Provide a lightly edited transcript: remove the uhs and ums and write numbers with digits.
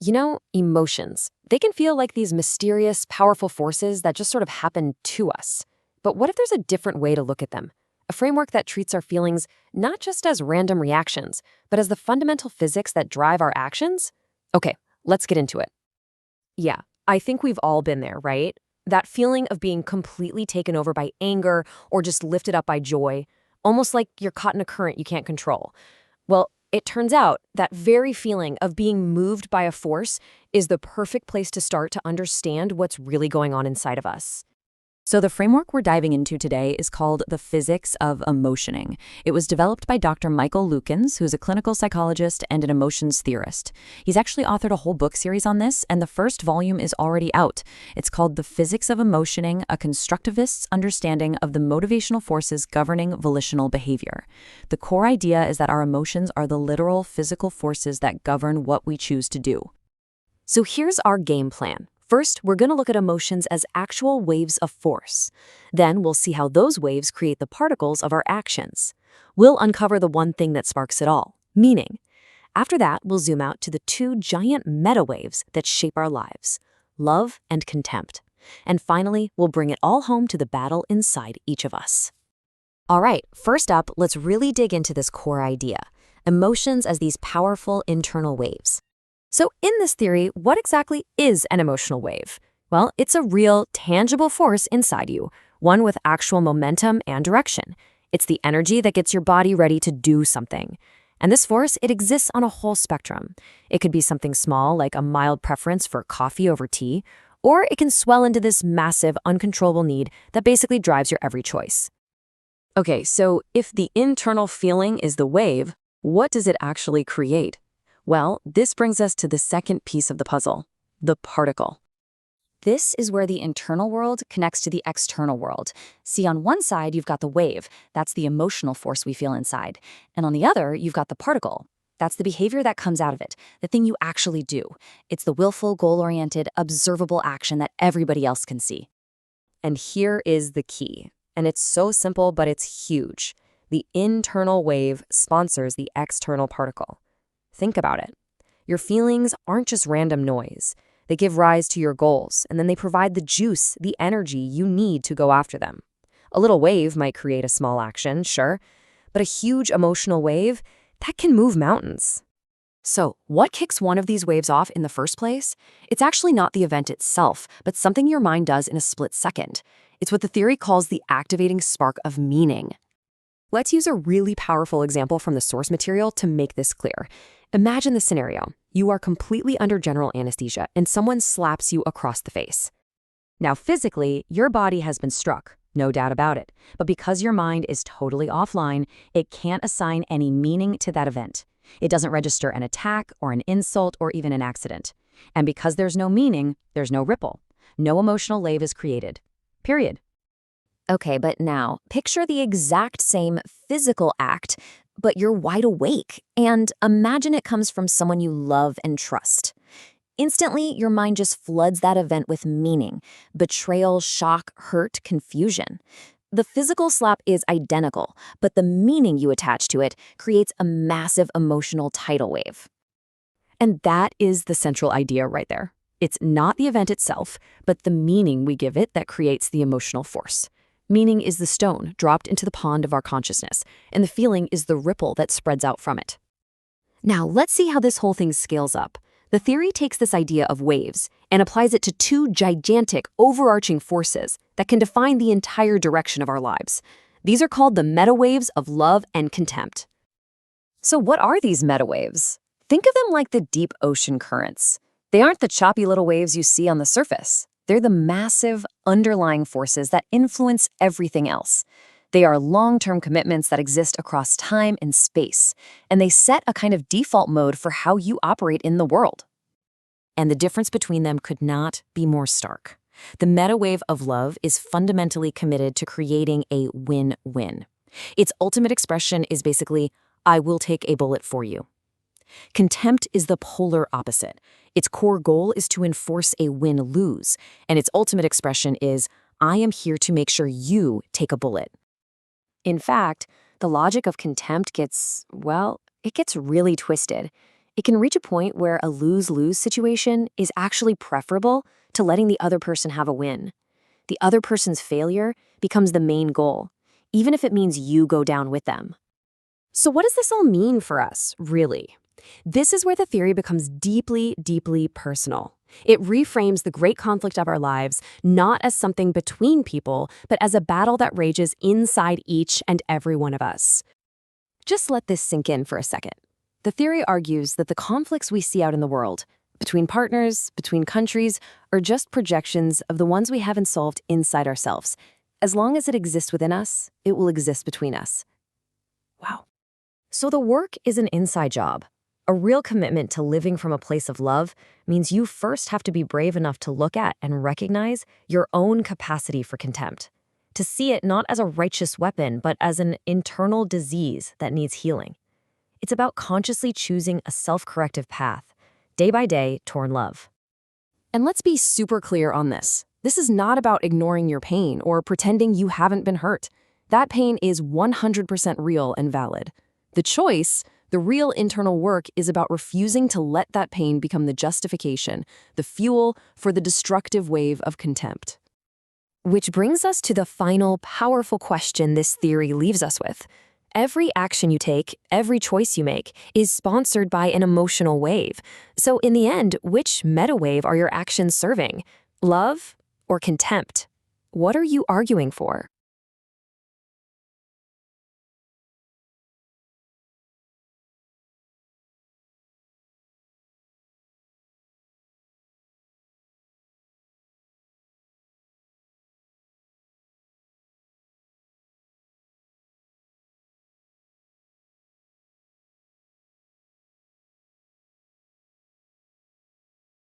Emotions. They can feel like these mysterious, powerful forces that just sort of happen to us. But what if there's a different way to look at them? A framework that treats our feelings not just as random reactions, but as the fundamental physics that drive our actions? Okay, let's get into it. Yeah, I think we've all been there, right? That feeling of being completely taken over by anger or just lifted up by joy, almost like you're caught in a current you can't control. Well, it turns out that very feeling of being moved by a force is the perfect place to start to understand what's really going on inside of us. So the framework we're diving into today is called the physics of emotioning. It was developed by Dr. Michael Lukens, who's a clinical psychologist and an emotions theorist. He's actually authored a whole book series on this, and the first volume is already out. It's called The Physics of Emotioning, a constructivist's understanding of the motivational forces governing volitional behavior. The core idea is that our emotions are the literal physical forces that govern what we choose to do. So here's our game plan. First, we're going to look at emotions as actual waves of force. Then we'll see how those waves create the particles of our actions. We'll uncover the one thing that sparks it all, meaning. After that, we'll zoom out to the two giant meta waves that shape our lives, love and contempt. And finally, we'll bring it all home to the battle inside each of us. All right, first up, let's really dig into this core idea, emotions as these powerful internal waves. So in this theory, what exactly is an emotional wave? Well, it's a real, tangible force inside you, one with actual momentum and direction. It's the energy that gets your body ready to do something. And this force, it exists on a whole spectrum. It could be something small, like a mild preference for coffee over tea, or it can swell into this massive, uncontrollable need that basically drives your every choice. Okay, so if the internal feeling is the wave, what does it actually create? Well, this brings us to the second piece of the puzzle, the particle. This is where the internal world connects to the external world. See, on one side, you've got the wave. That's the emotional force we feel inside. And on the other, you've got the particle. That's the behavior that comes out of it, the thing you actually do. It's the willful, goal-oriented, observable action that everybody else can see. And here is the key. And it's so simple, but it's huge. The internal wave sponsors the external particle. Think about it. Your feelings aren't just random noise. They give rise to your goals, and then they provide the juice, the energy you need to go after them. A little wave might create a small action, sure, but a huge emotional wave, that can move mountains. So, what kicks one of these waves off in the first place? It's actually not the event itself, but something your mind does in a split second. It's what the theory calls the activating spark of meaning. Let's use a really powerful example from the source material to make this clear. Imagine the scenario. You are completely under general anesthesia and someone slaps you across the face. Now, physically, your body has been struck, no doubt about it. But because your mind is totally offline, it can't assign any meaning to that event. It doesn't register an attack or an insult or even an accident. And because there's no meaning, there's no ripple. No emotional wave is created. Period. Okay, but now, picture the exact same physical act, but you're wide awake, and imagine it comes from someone you love and trust. Instantly, your mind just floods that event with meaning, betrayal, shock, hurt, confusion. The physical slap is identical, but the meaning you attach to it creates a massive emotional tidal wave. And that is the central idea right there. It's not the event itself, but the meaning we give it that creates the emotional force. Meaning is the stone dropped into the pond of our consciousness, and the feeling is the ripple that spreads out from it. Now, let's see how this whole thing scales up. The theory takes this idea of waves and applies it to two gigantic, overarching forces that can define the entire direction of our lives. These are called the meta waves of love and contempt. So what are these meta waves? Think of them like the deep ocean currents. They aren't the choppy little waves you see on the surface. They're the massive, underlying forces that influence everything else. They are long-term commitments that exist across time and space, and they set a kind of default mode for how you operate in the world. And the difference between them could not be more stark. The meta wave of love is fundamentally committed to creating a win-win. Its ultimate expression is basically, I will take a bullet for you. Contempt is the polar opposite. Its core goal is to enforce a win-lose, and its ultimate expression is, I am here to make sure you take a bullet. In fact, the logic of contempt gets really twisted. It can reach a point where a lose-lose situation is actually preferable to letting the other person have a win. The other person's failure becomes the main goal, even if it means you go down with them. So what does this all mean for us, really? This is where the theory becomes deeply, deeply personal. It reframes the great conflict of our lives not as something between people, but as a battle that rages inside each and every one of us. Just let this sink in for a second. The theory argues that the conflicts we see out in the world, between partners, between countries, are just projections of the ones we haven't solved inside ourselves. As long as it exists within us, it will exist between us. Wow. So the work is an inside job. A real commitment to living from a place of love means you first have to be brave enough to look at and recognize your own capacity for contempt, to see it not as a righteous weapon, but as an internal disease that needs healing. It's about consciously choosing a self-corrective path, day by day, toward love. And let's be super clear on this. This is not about ignoring your pain or pretending you haven't been hurt. That pain is 100% real and valid. The choice, the real internal work, is about refusing to let that pain become the justification, the fuel for the destructive wave of contempt. Which brings us to the final powerful question this theory leaves us with. Every action you take, every choice you make, is sponsored by an emotional wave. So in the end, which meta wave are your actions serving? Love or contempt? What are you arguing for?